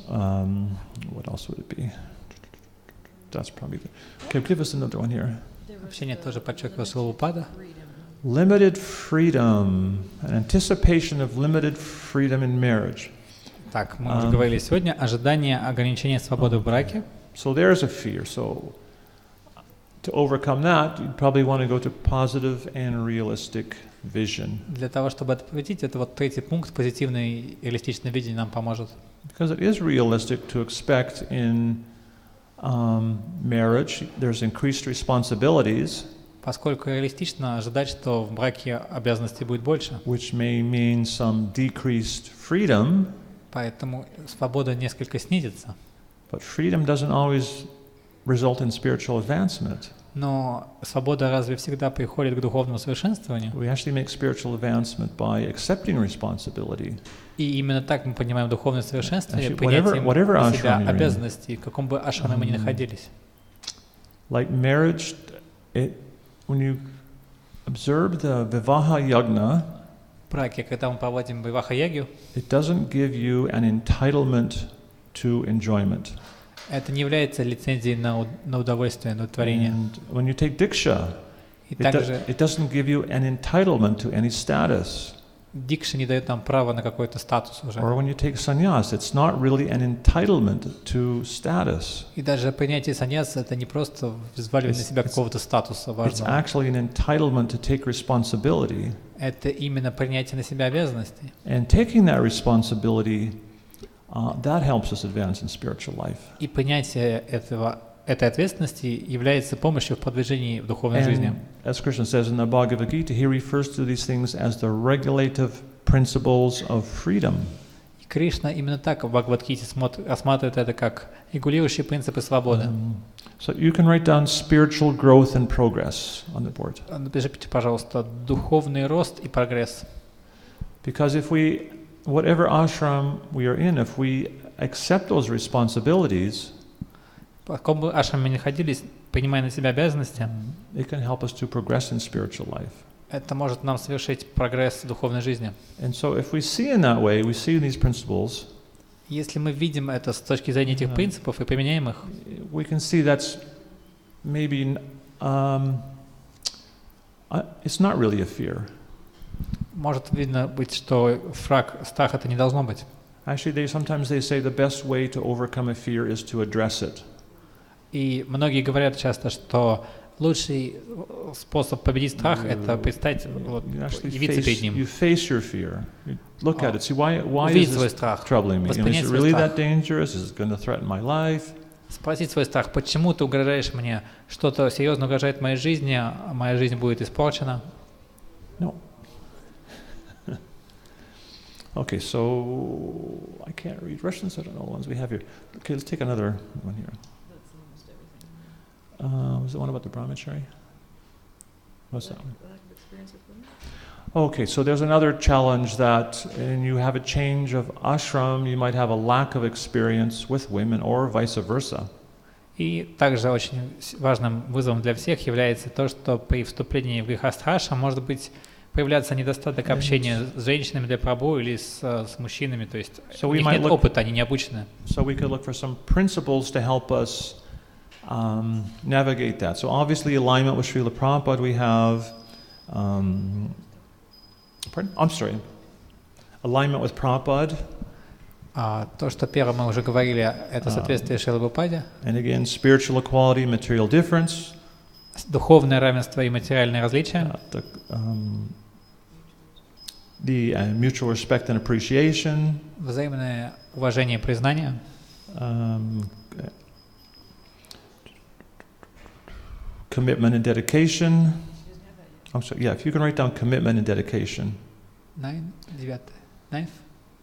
What else would it be? That's probably good. Okay, give us another one here. Общение тоже подчеркивало Шрила Прабхупада. Limited freedom, an anticipation of limited freedom in marriage. Так, мы уже говорили сегодня, ожидание ограничения свободы в браке. So there's a fear. So to overcome that, you'd probably want to go to positive and realistic vision. Для того, чтобы это победить, это вот третий пункт, позитивное и реалистичное видение нам поможет. Because it is realistic to expect in marriage there's increased responsibilities. Поскольку реалистично ожидать, что в браке обязанностей будет больше. Which may mean some decreased freedom. Поэтому свобода несколько снизится. But freedom doesn't always result in spiritual advancement. Но свобода разве всегда приходит к духовному совершенствованию? We actually make spiritual advancement by accepting responsibility. И именно так мы понимаем духовное совершенствование, принятием на себя обязанностей, в каком бы ашраме мы ни находились. Like marriage, when you observe the vivaha yagna, браке, когда мы проводим виваха-ягью, it doesn't give you an entitlement to enjoyment. Это не является лицензией на удовольствие, на удовлетворение. And when you take diksha, it doesn't give you an entitlement to any status. Дикша не дает нам права на какой-то статус уже. Or when you take sannyas, it's not really an entitlement to status. И даже принятие саньяса это не просто взваливание на себя какого-то статуса важного. It's actually an entitlement to take responsibility. Это именно принятие на себя обязанностей. And taking that responsibility, that helps us advance in spiritual life. И принятие этой ответственности является помощью в продвижении в духовной жизни. As Krishna says in the Bhagavad-gиты, he refers to these things as the regulative principles of freedom. И Кришна именно так в Бхагавад-гите рассматривает это как регулирующие принципы свободы. So you can write down spiritual growth and progress on the board. Напишите, пожалуйста, духовный рост и прогресс. Because if whatever ashram we are in, if we accept those responsibilities, в каком бы ашраме мы ни находились, принимая на себя обязанности, it can help us to progress in spiritual life. Это может нам совершить прогресс в духовной жизни. And so if we see in that way, we see these principles. Если мы видим это с точки зрения этих принципов и применяем их, we can see that's maybe It's not really a fear. Может, видно быть, что страх это не должно быть. Actually, sometimes they say the best way to overcome a fear is to address it. И многие говорят часто, что лучший способ победить страх — это предстать, явиться перед ним. You face your fear. You look at it. See, why Увидеть is свой this страх, troubling me? воспринять Is it свой really страх. that dangerous? Is it going to threaten my life? Спросить свой страх, почему ты угрожаешь мне? Что-то серьезно угрожает моей жизни, а моя жизнь будет испорчена? No. Okay, so I can't read Russian, so I don't know the ones we have here. Okay, let's take another one here. Was the one about the brahmachari? What's that one? Okay, so there's another challenge that when you have a change of ashram, you might have a lack of experience with women or vice versa. И также очень важным вызовом для всех является то, что при вступлении в Грихастха-ашрам может быть появляться недостаток общения с женщинами для прабху или с мужчинами, то есть у них нет опыта, они не обучены. So we could look for some principles to help us navigate that. So obviously alignment with Srila Prabhupada we have, alignment with Prabhupada. То, что первое мы уже говорили, это соответствие Шриле Прабхупаде. And again, spiritual equality, material difference. Духовное равенство и материальное различие. The mutual respect and appreciation. Взаимное уважение и признание. Commitment and dedication. I'm sorry, yeah, if you can write down commitment and dedication. Ninth.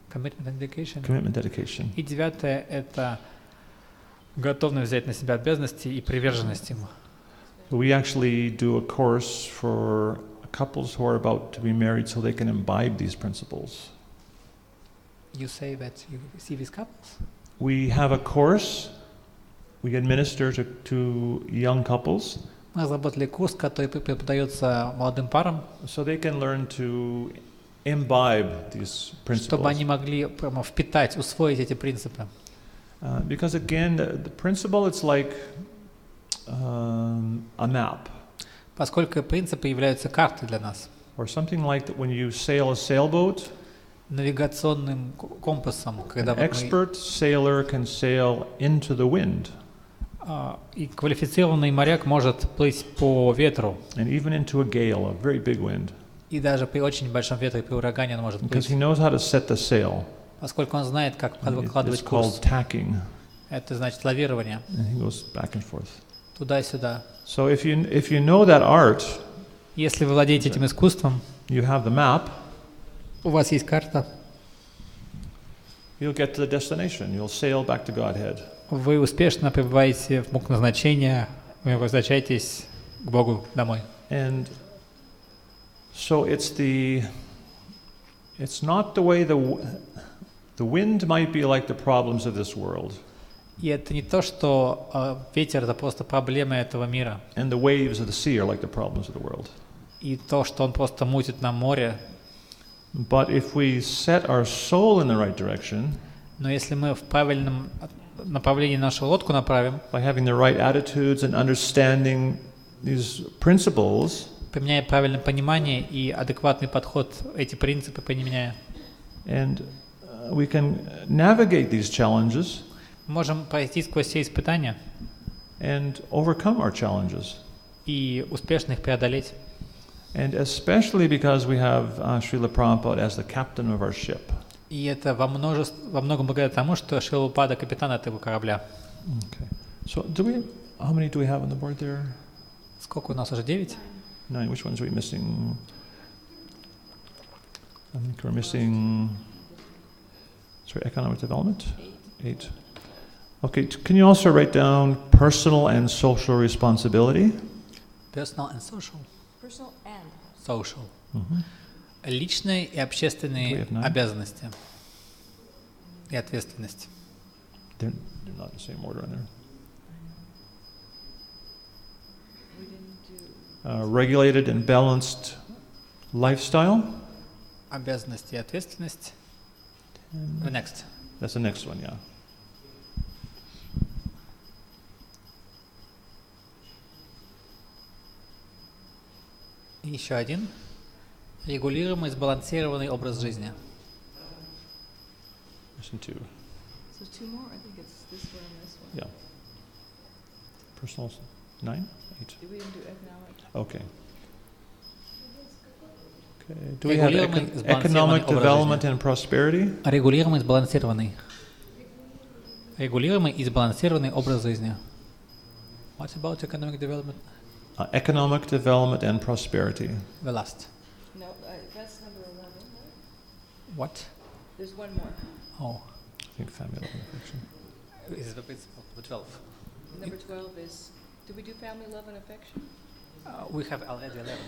Commitment and dedication. Commitment, dedication. И девятое — это готовность взять на себя обязанности и приверженность ему. We actually do a course for couples who are about to be married so they can imbibe these principles. You say that you see these couples? We have a course we administer to young couples. Мы разработали курс, который преподается молодым парам, so they can learn to imbibe these principles. Чтобы они могли прямо впитать, усвоить эти принципы. Because again, the principle it's like a map. Поскольку принципы являются картой для нас. Or something like that when you sail a sailboat. Навигационным компасом, когда an expert sailor can sail into the wind. И квалифицированный моряк может плыть по ветру. And even into a gale, a very big wind. И даже при очень большом ветре, при урагане он может плыть. Because he knows how to set the sail. Поскольку он знает, как выкладывать It's курс. called tacking. Это значит лавирование. And he goes back and forth. Туда и сюда. So if you know that art, если вы владеете этим искусством, you have the map. У вас есть карта. You'll get to the destination. You'll sail back to Godhead. Вы успешно прибываете в пункт назначения, вы возвращаетесь к Богу домой. And so it's not the way the wind might be like the problems of this world. И это не то, что ветер — это просто проблемы этого мира. And the waves of the sea are like the problems of the world. И то, что он просто мутит на море. But if we set our soul in the right direction, но если мы в правильном направлении нашу лодку направим, by having the right attitudes and understanding these principles, применяя правильное понимание и адекватный подход, эти принципы применяя, and we can navigate these challenges, можем пройти сквозь все испытания and overcome our challenges, и успешно их преодолеть. And especially because we have Srila Prabhupada as the captain of our ship. И это во многом благодаря тому, что Шрила Прабхупада капитан этого корабля. Okay. So how many do we have on the board there? Сколько у нас уже? 9? 9. Which ones are we missing? I think we're missing, economic development? 8. Okay, can you also write down personal and social responsibility? Personal and social. Personal and social. Mm-hmm. Личные и общественные обязанности и ответственность. They're not in the same order in there. Regulated and balanced lifestyle. Обязанность и ответственность. The next. That's the next one, yeah. И Еще один. Регулируемый, сбалансированный образ жизни. Listen to. So two more? I think it's this one and this one. Yeah. Personal 9, 8. We didn't do economic. Okay. Okay. Do we have economic development and prosperity? Регулируемый, сбалансированный. Регулируемый и сбалансированный образ жизни. What about economic development? Economic development and prosperity. The last. No, that's number 11, right? What? There's one more. Oh. I think family love and affection. Is the principle, the 12. Number 12 is, do we do family love and affection? We have already 11.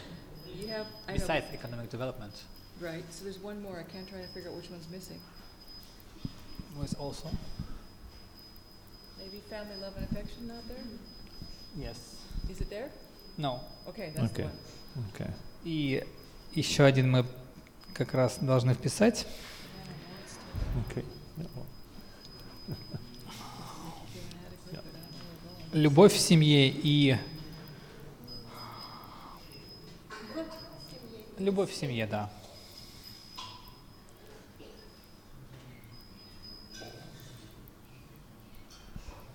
You have, I know, Besides economic development. right, so there's one more. I can't try to figure out which one's missing. Was also? Maybe family love and affection not there? Yes. Is it there? No. Okay, that's the Okay. one. Okay. И еще один мы как раз должны вписать. Okay. Любовь в семье и... Любовь в семье, да.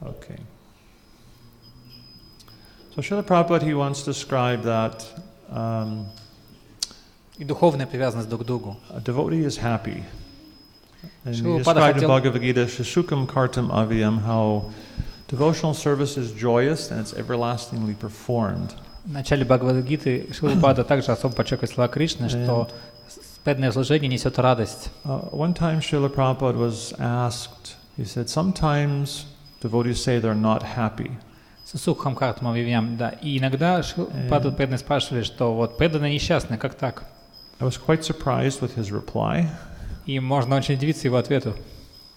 Okay. So Srila Prabhupada, he wants to describe that И духовная привязанность друг к другу. a devotee is happy. And he Srila Prabhupada described in хотел- Bhagavad-gita, Shishukam Kartam Avyam, how devotional service is joyous and it's everlastingly performed. В начале Бхагавад-гиты Шрила Прабхупада также особо подчеркивает слова Кришны, что преданное служение несет радость. One time Srila Prabhupada was asked, he said, sometimes devotees say they're not happy. Сусукхам картам авивьям, да. И иногда Прабхупаду преданные спрашивали, что вот преданные несчастны, как так? I was quite surprised with his reply. И можно очень удивиться его ответу.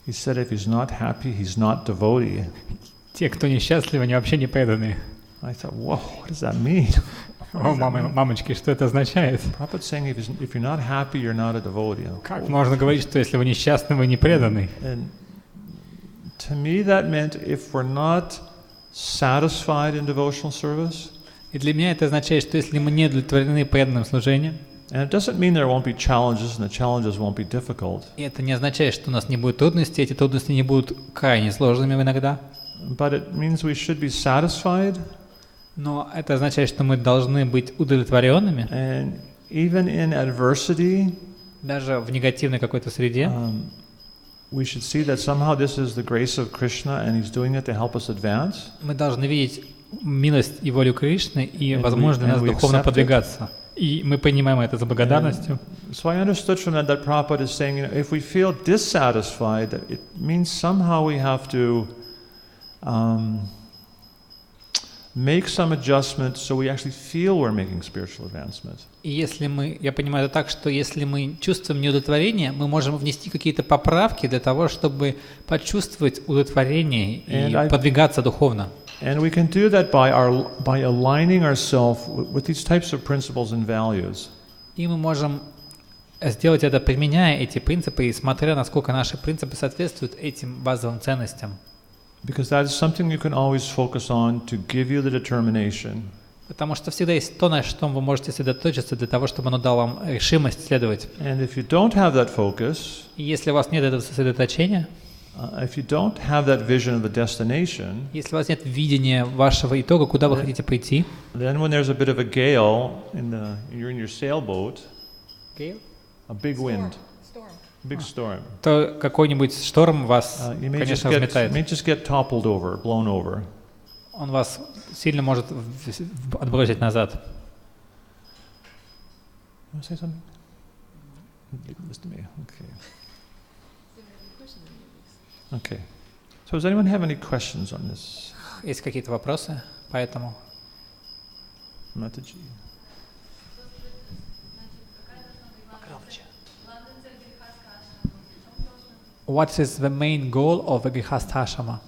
He said if he's not happy, he's not devotee. Те, кто несчастливы, они вообще не преданные. I thought, whoa, what does that mean? О, мамочки, что это означает? Prabhupada's saying if you're not happy, you're not a devotee. Как можно говорить, что если вы несчастны, вы не преданный? And to me that meant if we're not satisfied in devotional service, И для меня это означает, что если мы не удовлетворены преданным служением, and it doesn't mean there won't be challenges and the challenges won't be difficult, и это не означает, что у нас не будет трудностей, эти трудности не будут крайне сложными иногда, but it means we should be satisfied, но это означает, что мы должны быть удовлетворенными, and even in adversity, даже в негативной какой-то среде. we should see that somehow this is the grace of Krishna and he's doing it to help us advance. Мы должны видеть милость и волю Кришны и And возможность we нас духовно accept it. подвигаться. И мы понимаем это за благодарностью. So I understood from that Prabhupada is saying, if we feel dissatisfied, it means somehow we have to make some adjustments so we actually feel we're making spiritual advancement. И если я понимаю это так, что если мы чувствуем неудовлетворение, мы можем внести какие-то поправки для того, чтобы почувствовать удовлетворение и подвигаться духовно. And we can do that by aligning ourselves with these types of principles and values. И мы можем сделать это, применяя эти принципы и смотря, насколько наши принципы соответствуют этим базовым ценностям. Because that is something you can always focus on to give you the determination. Потому что всегда есть то, на что вы можете сосредоточиться для того, чтобы оно дало вам решимость следовать. And if you don't have that focus, И если у вас нет этого сосредоточения, if you don't have that vision of the destination, если у вас нет видения вашего итога, куда вы хотите прийти, then when there's a bit of a gale you're in your sailboat, a big wind, big storm, то какой-нибудь шторм вас, you may конечно, just взметает. get toppled over, blown over. Он вас сильно может отбросить назад. You want to say something? Listen to me. Okay. So does anyone have any questions on this? Есть какие-то вопросы по этому? Mataji. What is the main goal of a Grihastha-ашрама?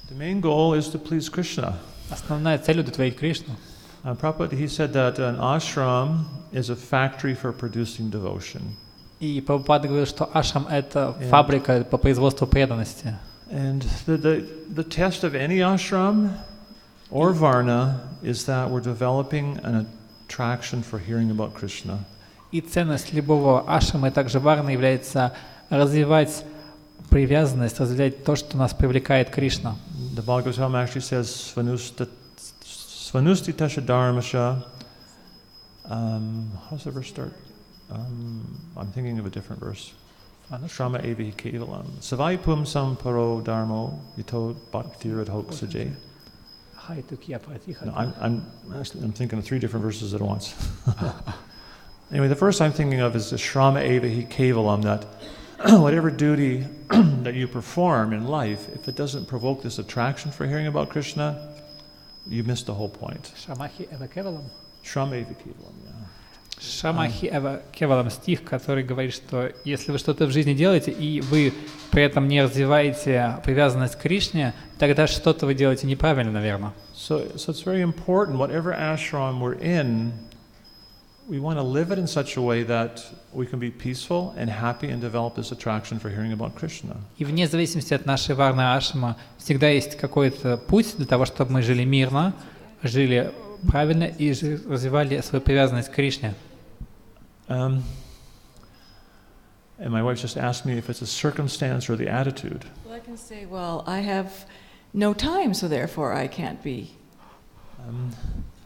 The main goal is to please Krishna. Основная цель — удовлетворить Кришну. Prabhupada, he said that an ashram is a factory for producing devotion. И Прабхупада говорил, что ашрам — это фабрика по производству преданности. And the test of any ashram or varna is that we're developing attraction for hearing about Krishna. И ценность любого ашрама также варна является развивать привязанность, развивать то, что нас привлекает Кришна. The Bhagavatam actually says, Svanusti tasha dharmasha. How's the verse start? I'm thinking of a different verse. Shrama evi kevalam. Savai pum samparo dharmo yito bhaktirat hoksajay. No, I'm thinking of 3 different verses at once. Anyway, the first I'm thinking of is the Shrama eva hi kevalam, that whatever duty that you perform in life, if it doesn't provoke this attraction for hearing about Krishna, you miss the whole point. Шрамахи эва кевалам. Shrama eva kevalam, yeah. Шрамахи эва кевалам, стих, который говорит, что если вы что-то в жизни делаете, и вы при этом не развиваете привязанность к Кришне, тогда что-то вы делаете неправильно, наверное. So it's very important, whatever ashram we're in, we want to live it in such a way that we can be peaceful and happy and develop this attraction for hearing about Krishna. И вне зависимости от нашей варны ашрама всегда есть какой-то путь для того, чтобы мы жили мирно, жили правильно и развивали свою привязанность к Кришне. And my wife just asked me if it's a circumstance or the attitude. Well, I can say, well, I have no time, so therefore I can't be.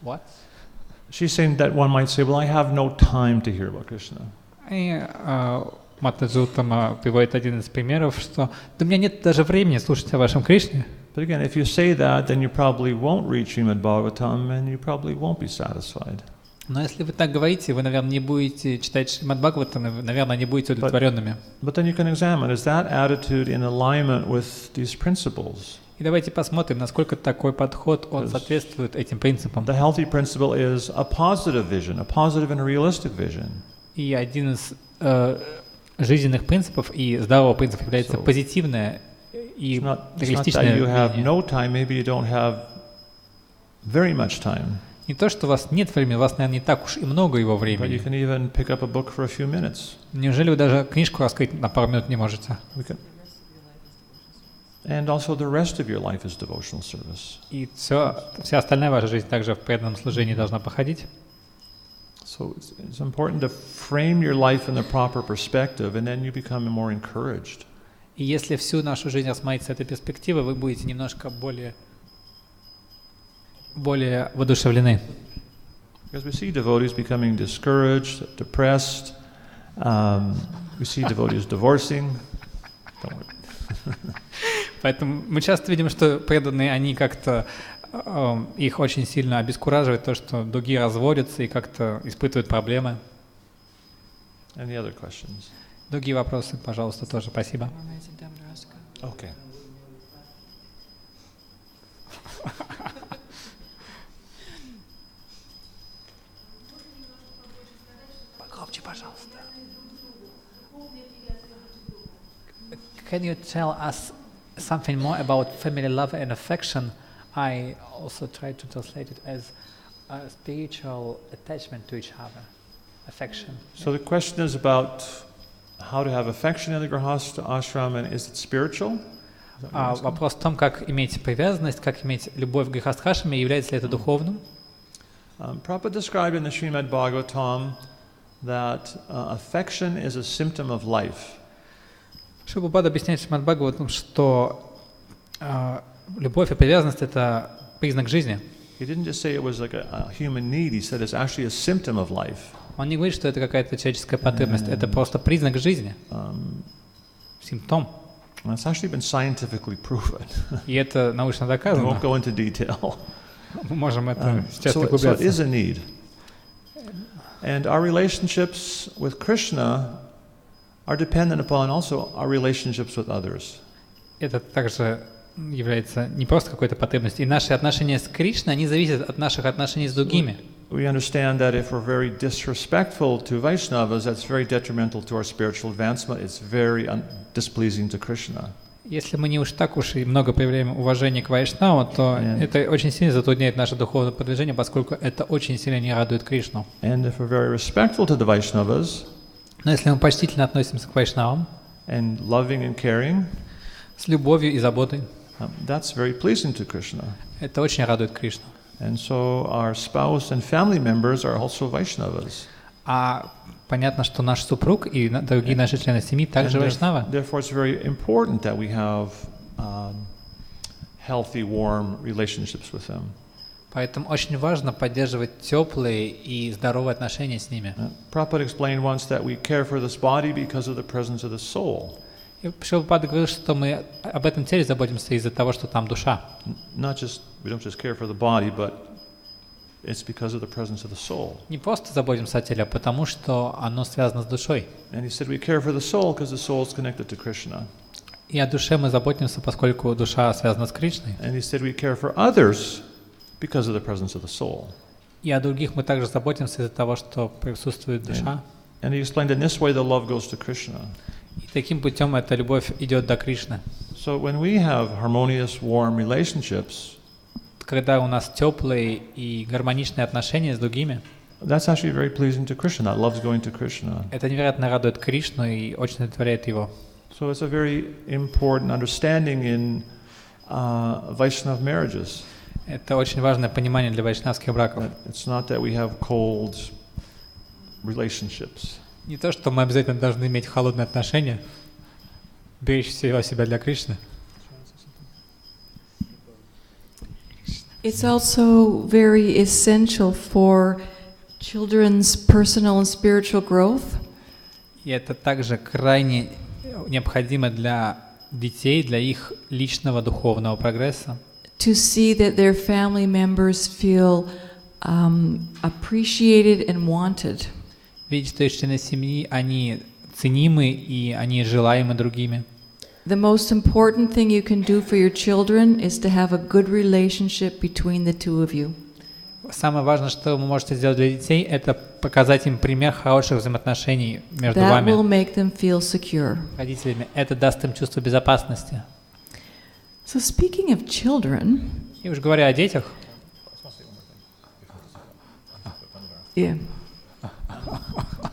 What? She's saying that one might say, well, I have no time to hear about Krishna. И Матаджи Уттама приводит один из примеров, что да у меня нет даже времени слушать о вашем Кришне. But again, if you say that, then you probably won't read Srimad Bhagavatam and you probably won't be satisfied. Но если вы так говорите, вы, наверное, не будете читать Шримад Бхагаватам, и вы, наверное, не будете удовлетворенными. But then you can examine, is that attitude in alignment with these principles? И давайте посмотрим, насколько такой подход, он соответствует этим принципам. The healthy principle is a positive vision, a positive and a realistic vision. И один из жизненных принципов и здорового принципа является позитивное и реалистичное you have видение. no time, maybe you don't have very much time. Не то, что у вас нет времени, у вас, наверное, не так уж и много его But you времени. can even pick up a book for a few minutes. Неужели вы даже книжку раскрыть на пару минут не можете? And also the rest of your life is devotional service. И вся остальная ваша жизнь также в преданном служении должна проходить. So it's important to frame your life in the proper perspective, and then you become more encouraged. И если всю нашу жизнь рассмотреть с этой перспективы, вы будете немножко более воодушевлены. Because we see devotees becoming discouraged, depressed. We see devotees divorcing. Don't worry. Поэтому мы часто видим, что преданные, они как-то, их очень сильно обескураживает то, что другие разводятся и как-то испытывают проблемы. Any other questions? Другие вопросы, пожалуйста, тоже. Спасибо. Okay. Погромче, пожалуйста. Can you tell us something more about family love and affection? I also try to translate it as a spiritual attachment to each other, affection. So the question is about how to have affection in the Grihastha-ashram, and is it spiritual? Вопрос в том, как иметь привязанность, как иметь любовь в Грихастха-ашраме, является ли это духовным? Prabhupada described in the Srimad Bhagavatam that affection is a symptom of life. Прабхупада объясняет в Шримад Бхагаватам, что любовь и привязанность — это признак жизни. He didn't just say it was like a human need, he said it's actually a symptom of life. Он не говорит, что это какая-то человеческая потребность, это просто признак жизни, симптом. It's actually been scientifically proven. И это научно I доказано. won't go into detail. Мы можем это сейчас не So it углубляться. is a need. And our relationships with Krishna are dependent upon also our relationships with others. Это также является не просто какой-то потребностью. И наши отношения с Кришной, они зависят от наших отношений с другими. We understand that if we're very disrespectful to Vaishnavas, that's very detrimental to our spiritual advancement. It's very displeasing to Krishna. Если мы не уж так уж и много проявляем уважения к Вайшнавам, то это очень сильно затрудняет наше духовное продвижение, поскольку это очень сильно не радует Кришну. And if we're very respectful to the Vaishnavas, но если мы почтительно относимся к Вайшнавам, and loving and caring, с любовью и заботой, that's very pleasing to Krishna. это очень радует Кришну. And so our spouse and family members are also Vaishnavas. А понятно, что наш супруг и другие наши члены семьи также вайшнавы. Therefore, it's very important that we have healthy, warm relationships with them. Поэтому очень важно поддерживать теплые и здоровые отношения с ними. Prabhupada explained once that we care for this body because of the presence of the soul. И Прабхупада говорил, что мы об этом теле заботимся из-за того, что там душа. We don't just care for the body, but it's because of the presence of the soul. Не просто заботимся о теле, а потому что оно связано с душой. And he said we care for the soul because the soul is connected to Krishna. И о душе мы заботимся, поскольку душа связана с Кришной. And he said we care for others because of the presence of the soul. И о других мы также заботимся из-за того, что присутствует душа. And he explained in this way the love goes to Krishna. И таким путем эта любовь идет до Кришны. So when we have harmonious, warm relationships, Когда у нас теплые и гармоничные отношения с другими, that's actually very pleasing to Krishna. That love's going to Krishna. это невероятно радует Кришну и очень удовлетворяет его. So it's a very important understanding in Vaishnava marriages. Это очень важное понимание для вайшнавских браков. It's not that we have cold relationships. Не то, что мы обязательно должны иметь холодные отношения, беречь всего себя для Кришны. It's also very essential for children's personal and spiritual growth. И это также крайне необходимо для детей, для их личного духовного прогресса. To see that their family members feel appreciated and wanted. Видеть, что их члены семьи, они ценимы и они желаемы другими. The most important thing you can do for your children is to have a good relationship between the two of you. Самое важное, что вы можете сделать для детей, это показать им пример хороших взаимоотношений между That вами, will make them feel secure. родителями. Это даст им чувство безопасности. So speaking of children, И уж говоря о детях, yeah.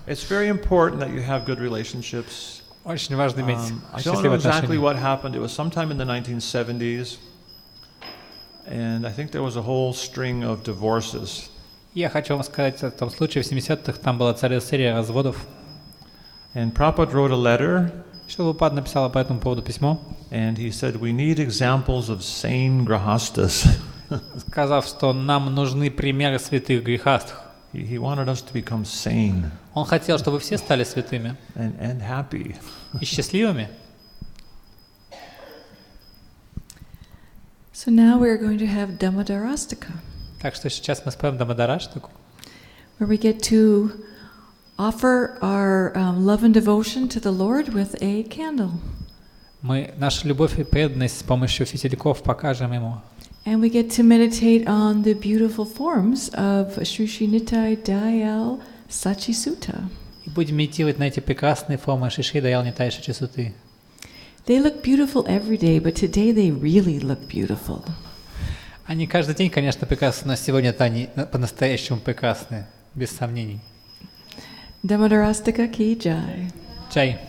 It's very important that you have good relationships. очень важно иметь I don't know счастливые exactly отношения. what happened. It was sometime in the 1970s, and I think there was a whole string of divorces. Я хочу вам сказать, в том случае в 70-х там была целая серия разводов. And Prabhupada wrote a letter, Прабхупада написала по этому поводу письмо, and he said, we need examples of sane grihasthas. сказав, что нам нужны примеры святых грихастх. He wanted us to become sane Он хотел, чтобы все стали святыми and happy. и счастливыми. So now we're going to have Damodarastaka, Так что сейчас мы споем Дамадараштаку, where we get to offer our love and devotion to the Lord with a candle. мы нашу любовь и преданность с помощью фитильков покажем Ему. And we get to meditate on the beautiful forms of Sri Sri Nitai Dayal Sachi Sutta. И будем медитировать на эти прекрасные формы Шиши Даял Нитай Шачи-суты. They look beautiful every day, but today they really look beautiful. Они каждый день, конечно, прекрасны, но сегодня-то они по-настоящему прекрасны, без сомнений. Damodarastaka ki jai. Чай.